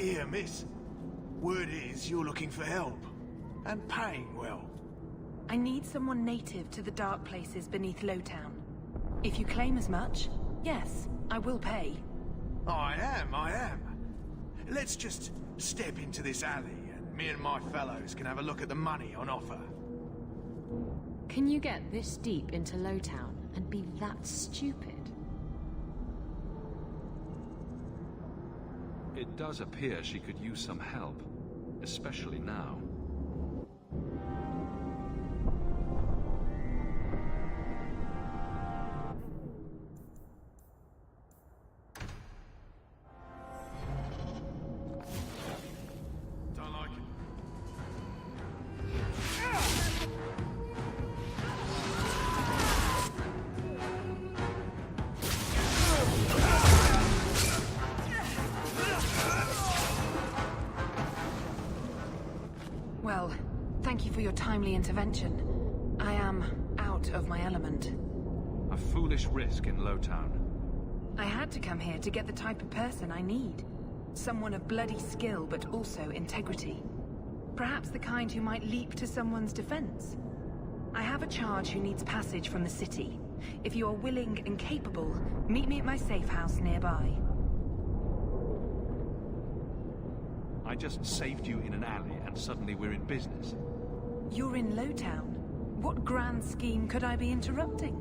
Here, miss. Word is you're looking for help. And paying well. I need someone native to the dark places beneath Lowtown. If you claim as much, yes, I will pay. I am. Let's just step into this alley, and me and my fellows can have a look at the money on offer. Can you get this deep into Lowtown and be that stupid? It does appear she could use some help, especially now. Well, thank you for your timely intervention. I am out of my element. A foolish risk in Lowtown. I had to come here to get the type of person I need. Someone of bloody skill, but also integrity. Perhaps the kind who might leap to someone's defense. I have a charge who needs passage from the city. If you are willing and capable, meet me at my safe house nearby. I just saved you in an alley and suddenly we're in business. You're in Lowtown. What grand scheme could I be interrupting?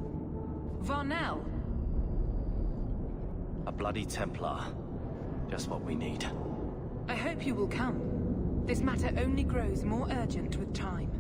Varnell? A bloody Templar. Just what we need. I hope you will come. This matter only grows more urgent with time.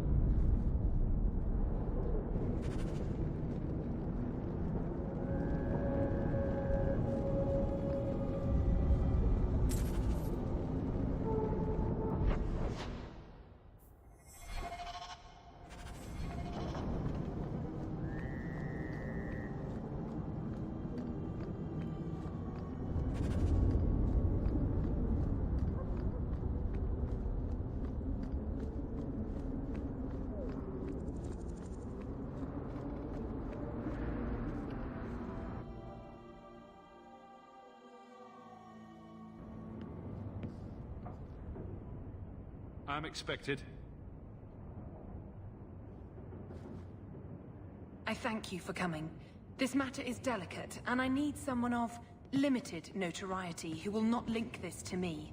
I'm expected. I thank you for coming. This matter is delicate, and I need someone of limited notoriety who will not link this to me.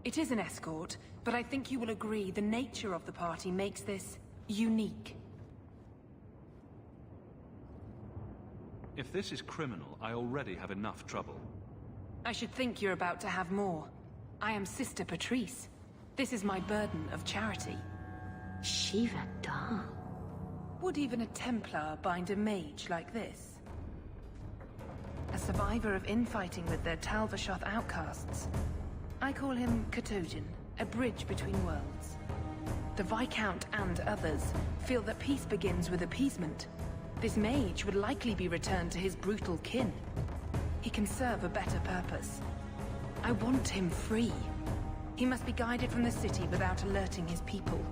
It is an escort, but I think you will agree the nature of the party makes this unique. If this is criminal, I already have enough trouble. I should think you're about to have more. I am Sister Patrice. This is my burden of charity. Shiva Da. Would even a Templar bind a mage like this? A survivor of infighting with their Talvashoth outcasts. I call him Katojan, a bridge between worlds. The Viscount and others feel that peace begins with appeasement. This mage would likely be returned to his brutal kin. He can serve a better purpose. I want him free. He must be guided from the city without alerting his people,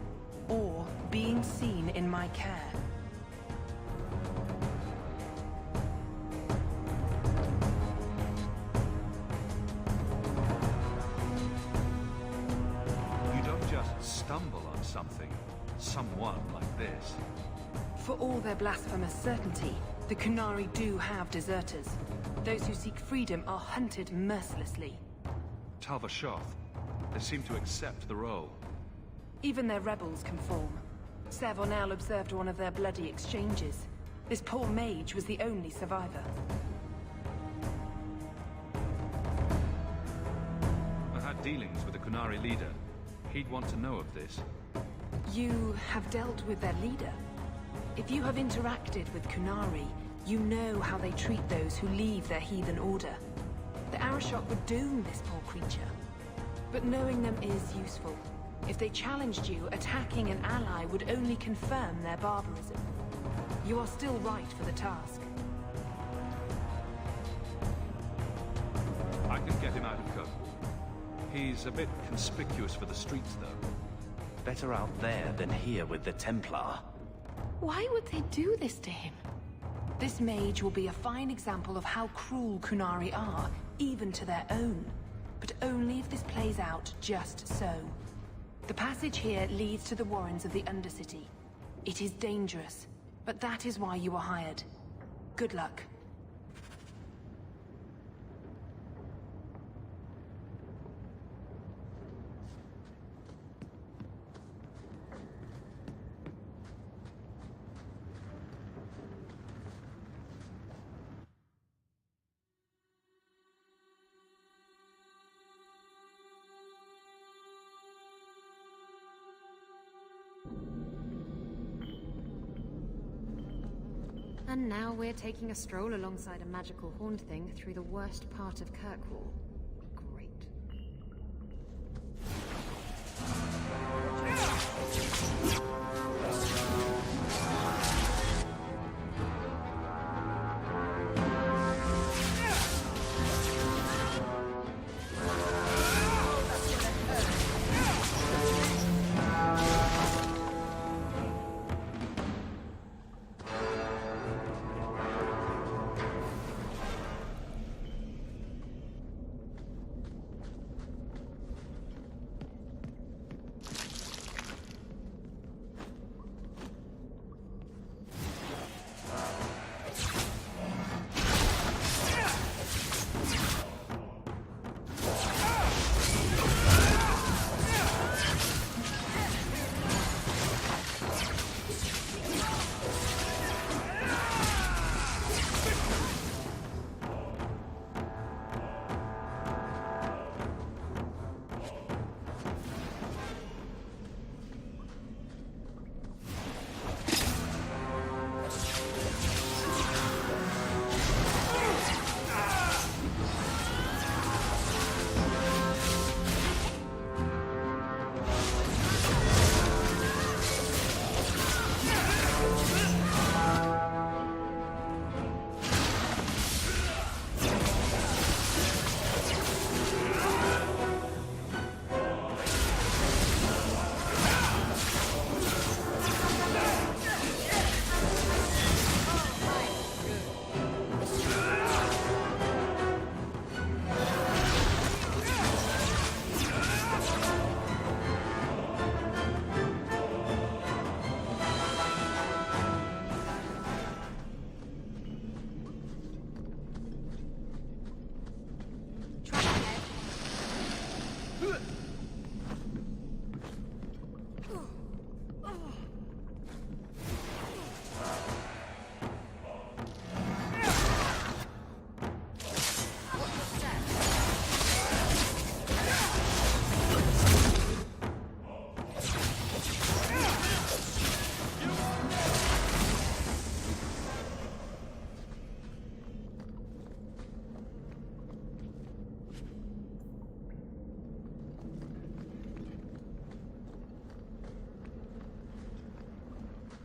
or being seen in my care. You don't just stumble on someone like this. For all their blasphemous certainty, the Qunari do have deserters. Those who seek freedom are hunted mercilessly. Talvashoth. They seem to accept the role. Even their rebels conform. Varnell observed one of their bloody exchanges. This poor mage was the only survivor. I had dealings with the Qunari leader. He'd want to know of this. You have dealt with their leader? If you have interacted with Qunari, you know how they treat those who leave their heathen order. The Arashok would doom this poor creature. But knowing them is useful. If they challenged you, attacking an ally would only confirm their barbarism. You are still right for the task. I can get him out of cover. He's a bit conspicuous for the streets, though. Better out there than here with the Templar. Why would they do this to him? This mage will be a fine example of how cruel Qunari are, even to their own. but only if this plays out just so. The passage here leads to the warrens of the Undercity. It is dangerous, but that is why you were hired. Good luck. And now we're taking a stroll alongside a magical horned thing through the worst part of Kirkwall. Great.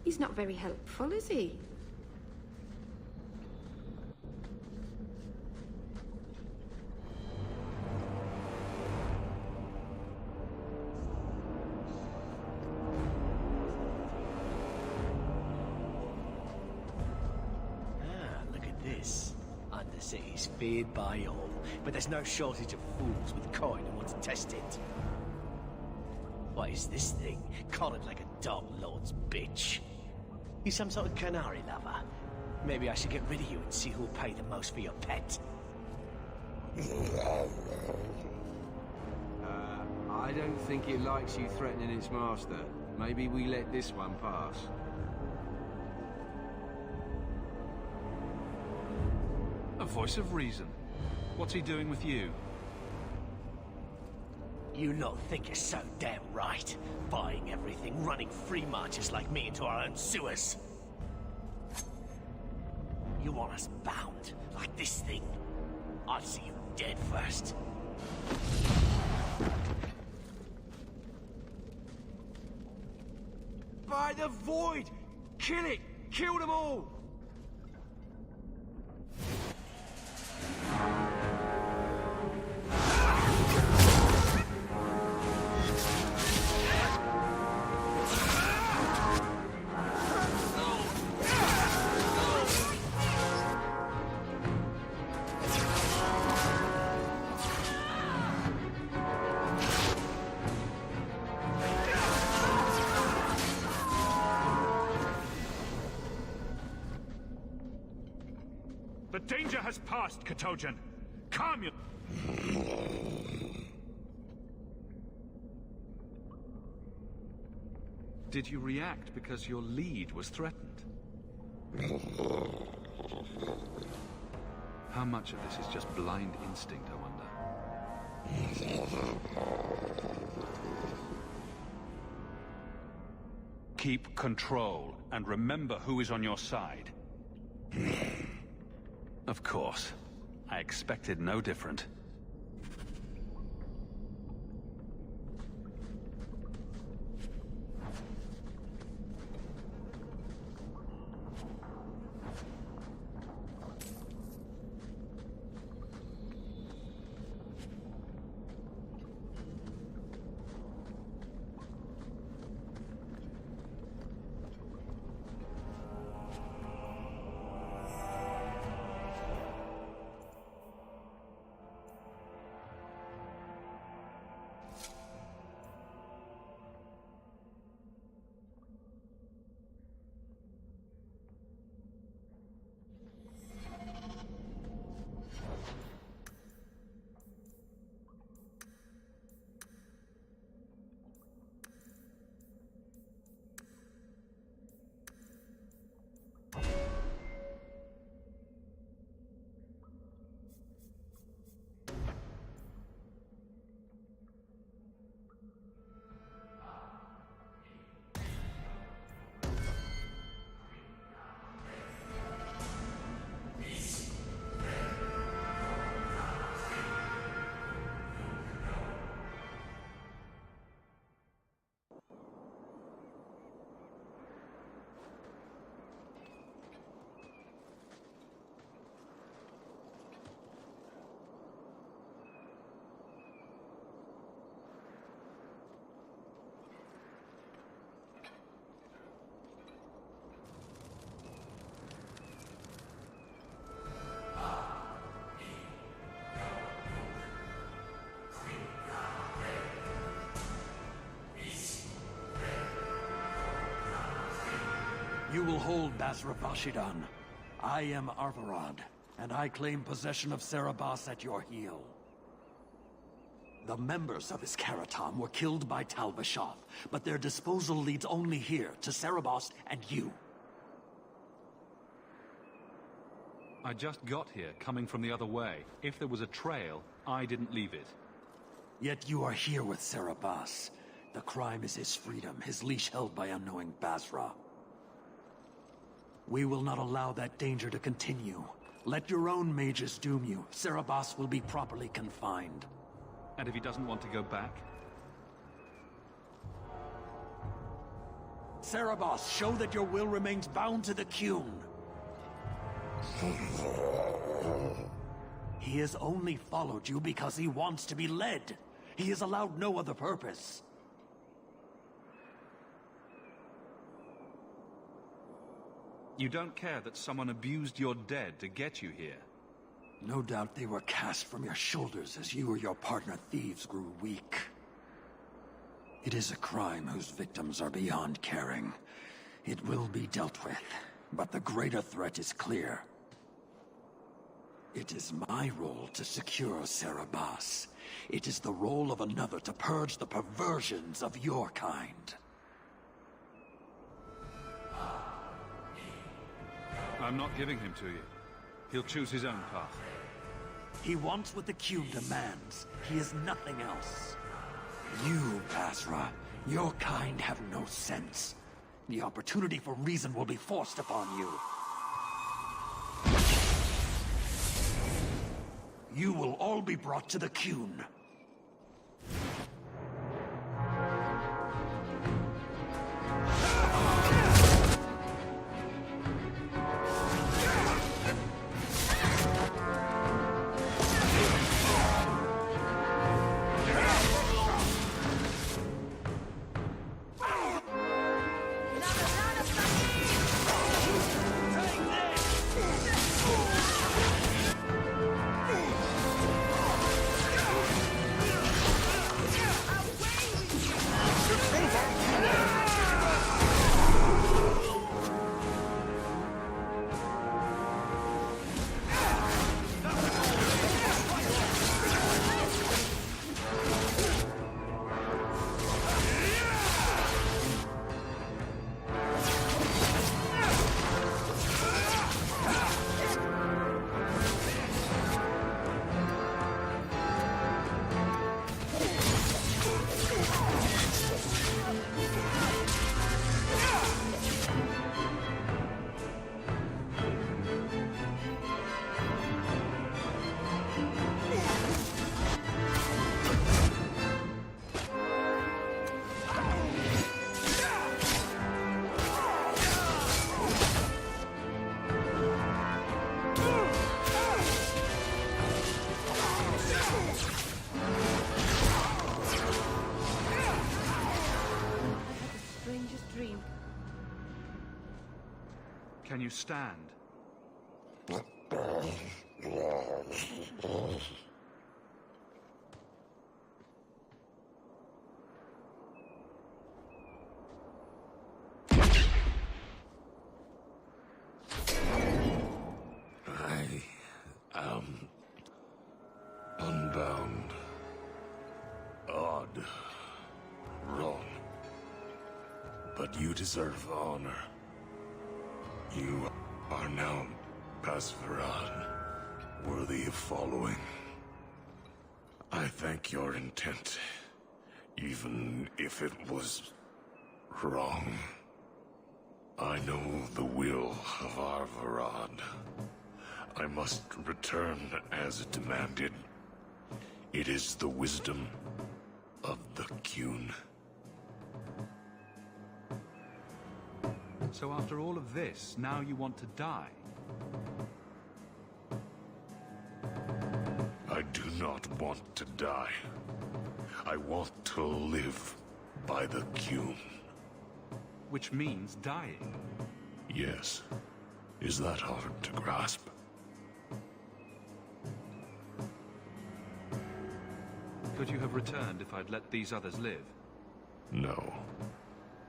He's not very helpful, is he? Look at this. Undercity's feared by all, but there's no shortage of fools with coin who want to test it. What is this thing? Collared like a dog lord's bitch. You some sort of canary lover? Maybe I should get rid of you and see who'll pay the most for your pet. I don't think it likes you threatening its master. Maybe we let this one pass. A voice of reason. What's he doing with you? You lot think you're so damn right. Buying everything, running free marches like me into our own sewers. You want us bound, like this thing? I'll see you dead first. By the void! Kill it! Kill them all! The danger has passed, Katojan. Calm your... Did you react because your lead was threatened? How much of this is just blind instinct, I wonder? Keep control, and remember who is on your side. Of course. I expected no different. You will hold Basra Bashidan. I am Arvarad, and I claim possession of Serabas at your heel. The members of his Karatam were killed by Tal Vashoth, but their disposal leads only here, to Serabas and you. I just got here, coming from the other way. If there was a trail, I didn't leave it. Yet you are here with Serabas. The crime is his freedom, his leash held by unknowing Basra. We will not allow that danger to continue. Let your own mages doom you. Serabas will be properly confined. And if he doesn't want to go back? Serabas, show that your will remains bound to the Qun. He has only followed you because he wants to be led. He has allowed no other purpose. You don't care that someone abused your dead to get you here? No doubt they were cast from your shoulders as you or your partner thieves grew weak. It is a crime whose victims are beyond caring. It will be dealt with, but the greater threat is clear. It is my role to secure Serabas. It is the role of another to purge the perversions of your kind. I'm not giving him to you. He'll choose his own path. He wants what the Qun demands. He is nothing else. You, Basra, your kind have no sense. The opportunity for reason will be forced upon you. You will all be brought to the Qun. Can you stand? I am unbound, odd, wrong. But you deserve honor. You are now Basvarad, worthy of following. I thank your intent, even if it was wrong. I know the will of Arvarad. I must return as demanded. It is the wisdom of the Qun. So after all of this, now you want to die? I do not want to die. I want to live by the Qun. Which means dying. Yes. Is that hard to grasp? Could you have returned if I'd let these others live? No.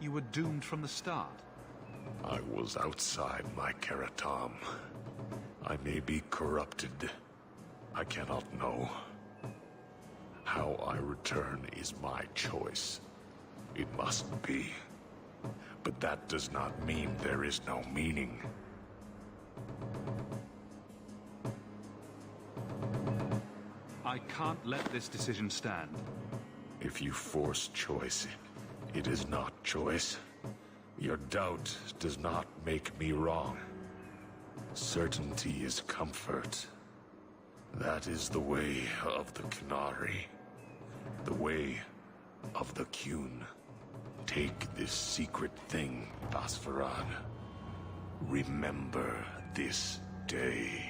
You were doomed from the start. I was outside my Karatam. I may be corrupted. I cannot know. How I return is my choice. It must be. But that does not mean there is no meaning. I can't let this decision stand. If you force choice, it is not choice. Your doubt does not make me wrong. Certainty is comfort. That is the way of the Qunari. The way of the Qun. Take this secret thing, Basvarad. Remember this day.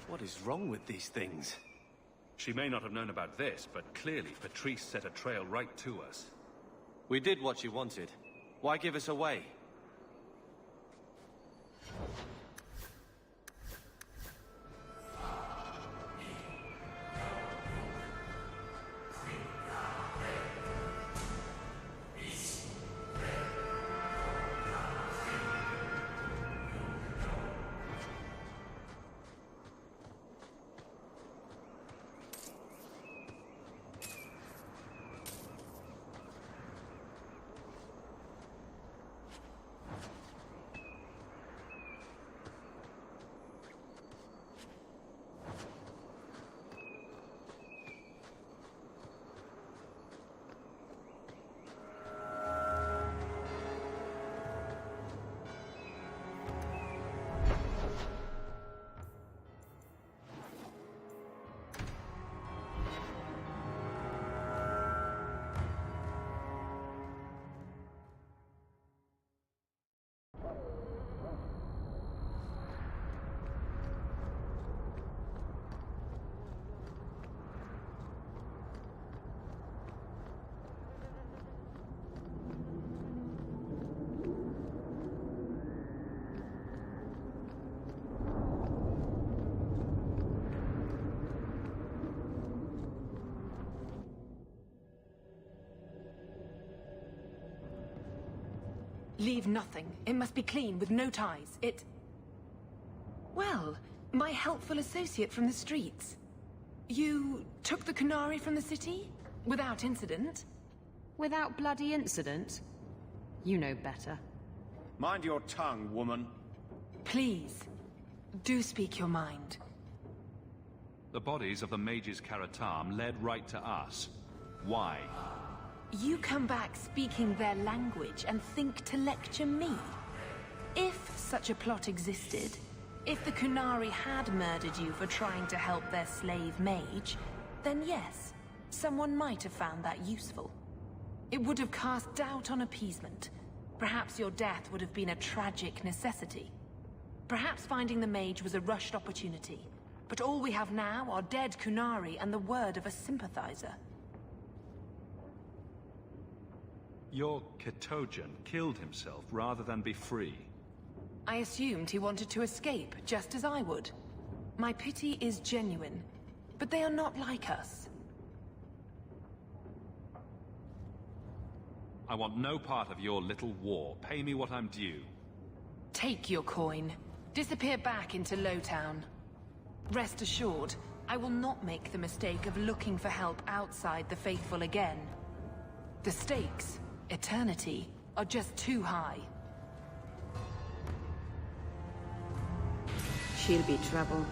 What is wrong with these things? She may not have known about this, but clearly Patrice set a trail right to us. We did what you wanted. Why give us away? Leave nothing. It must be clean, with no ties. Well, my helpful associate from the streets. You took the Qunari from the city? Without incident? Without bloody incident? You know better. Mind your tongue, woman. Please, do speak your mind. The bodies of the mages Karatam led right to us. Why? You come back speaking their language and think to lecture me? If such a plot existed, if the Qunari had murdered you for trying to help their slave mage, then yes, someone might have found that useful. It would have cast doubt on appeasement. Perhaps your death would have been a tragic necessity. Perhaps finding the mage was a rushed opportunity. But all we have now are dead Kunari and the word of a sympathizer. Your Ketogen killed himself rather than be free. I assumed he wanted to escape, just as I would. My pity is genuine, but they are not like us. I want no part of your little war. Pay me what I'm due. Take your coin. Disappear back into Lowtown. Rest assured, I will not make the mistake of looking for help outside the Faithful again. The stakes, eternity, are just too high. She'll be trouble.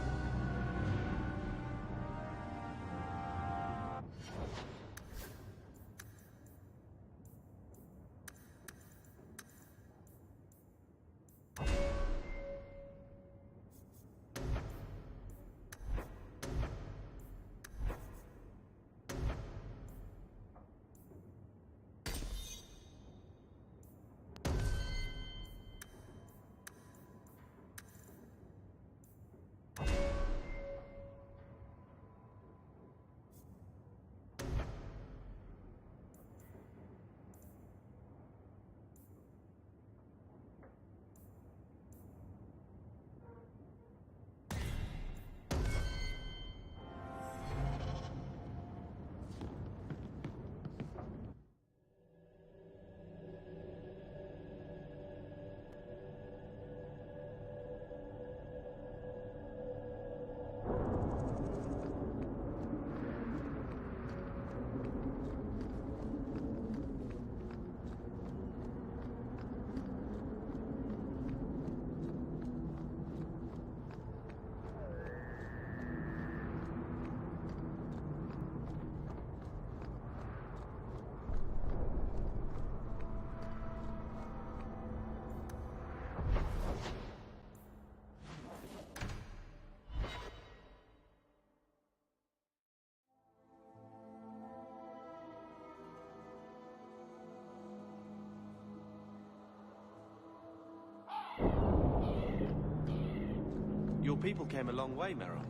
Your people came a long way, Merrill.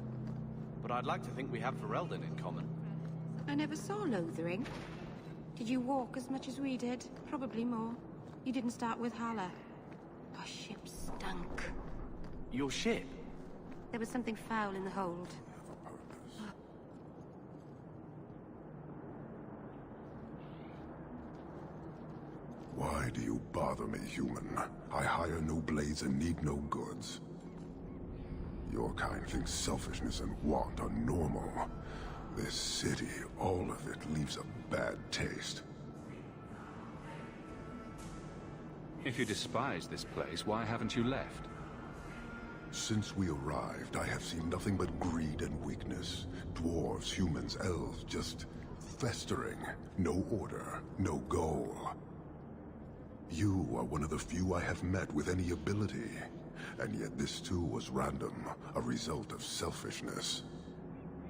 But I'd like to think we have Ferelden in common. I never saw Lothering. Did you walk as much as we did? Probably more. You didn't start with Hala. Our ship stunk. Your ship? There was something foul in the hold. Why do you bother me, human? I hire no blades and need no goods. Your kind thinks selfishness and want are normal. This city, all of it, leaves a bad taste. If you despise this place, why haven't you left? Since we arrived, I have seen nothing but greed and weakness. Dwarves, humans, elves, just festering. No order, no goal. You are one of the few I have met with any ability. And yet this too was random, a result of selfishness.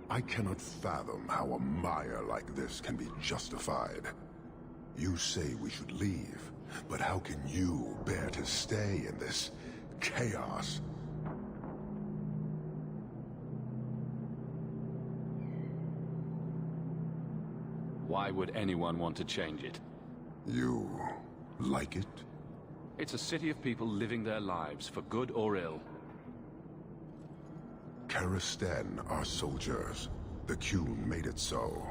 I cannot fathom how a mire like this can be justified. You say we should leave, but how can you bear to stay in this chaos? Why would anyone want to change it? You like it? It's a city of people living their lives, for good or ill. Karastan are soldiers. The Qun made it so.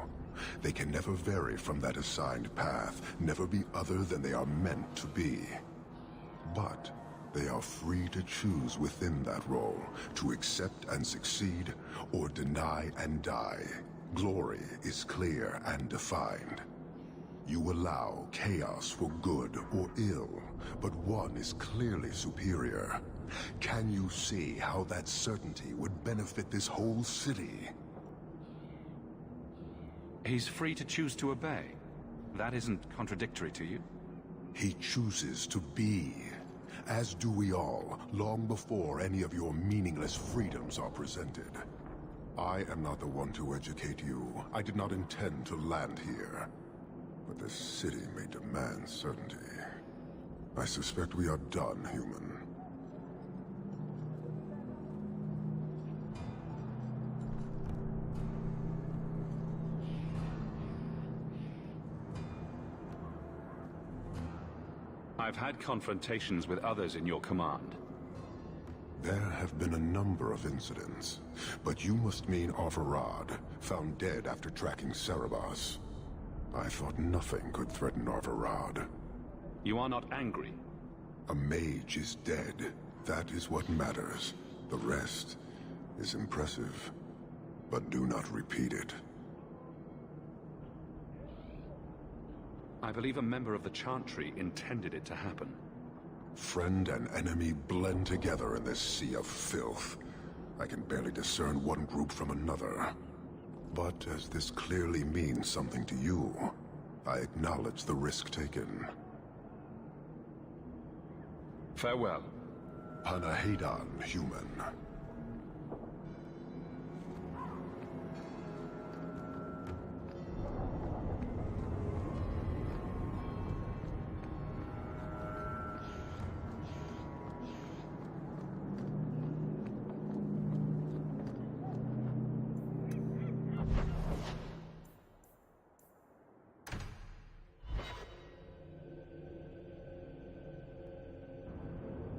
They can never vary from that assigned path, never be other than they are meant to be. But they are free to choose within that role, to accept and succeed, or deny and die. Glory is clear and defined. You allow chaos for good or ill, but one is clearly superior. Can you see how that certainty would benefit this whole city? He's free to choose to obey. That isn't contradictory to you? He chooses to be, as do we all, long before any of your meaningless freedoms are presented. I am not the one to educate you. I did not intend to land here. But this city may demand certainty. I suspect we are done, human. I've had confrontations with others in your command. There have been a number of incidents, but you must mean Arvarad, found dead after tracking Cerebos. I thought nothing could threaten Arvarad. You are not angry? A mage is dead. That is what matters. The rest is impressive, but do not repeat it. I believe a member of the Chantry intended it to happen. Friend and enemy blend together in this sea of filth. I can barely discern one group from another. But as this clearly means something to you, I acknowledge the risk taken. Farewell. Panahedon, human.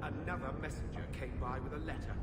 Another messenger came by with a letter.